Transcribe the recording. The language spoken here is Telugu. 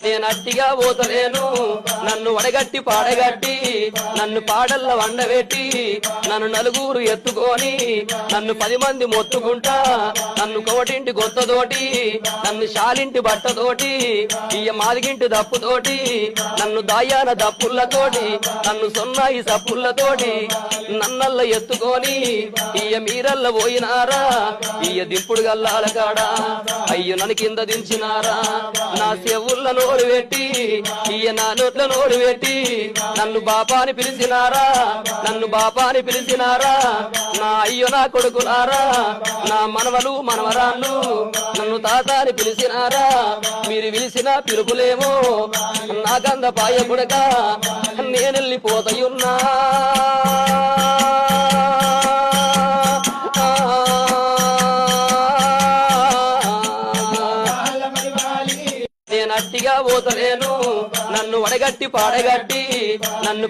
నేనట్టిగా పోతలేను నన్ను వడగట్టి పాడగట్టి నన్ను పాడల్ల వండబెట్టి నన్ను నలుగురు ఎత్తుకొని నన్ను 10 మంది మొత్తుకుంటా నన్ను కోటింటి గొత్తతోటి నన్ను శాలింటి బట్టతోటి ఇయ్య మాదిగింటి దప్పుతోటి నన్ను దాయాన దప్పులతోటి నన్ను సొన్నాయి సప్పులతోటి నన్నల్ల ఎత్తుకొని ఇయ్య మీరల్ల పోయినారా ఇయ్య దింపుడు గల్లాల కాడా అయ్యో నన్ను కింద దించినారా నా చెవుల్ల నోరు పెట్టి ఇయ్య నా నోట్ల నోరు పెట్టి నన్ను బాపాని పిలిచినారా నన్ను బాపాని పిలిచినారా నా అయ్యో నా కొడుకులారా నా మనవలు మనవరాళ్ళు నన్ను తాతాని పిలిచినారా మీరు పిలిచిన పిలుపులేమో నాకంద పాయ కొడక నేనెళ్ళిపోతయున్నా నేనట్టిగా పోతలేను నన్ను వడగట్టి పాడగట్టి నన్ను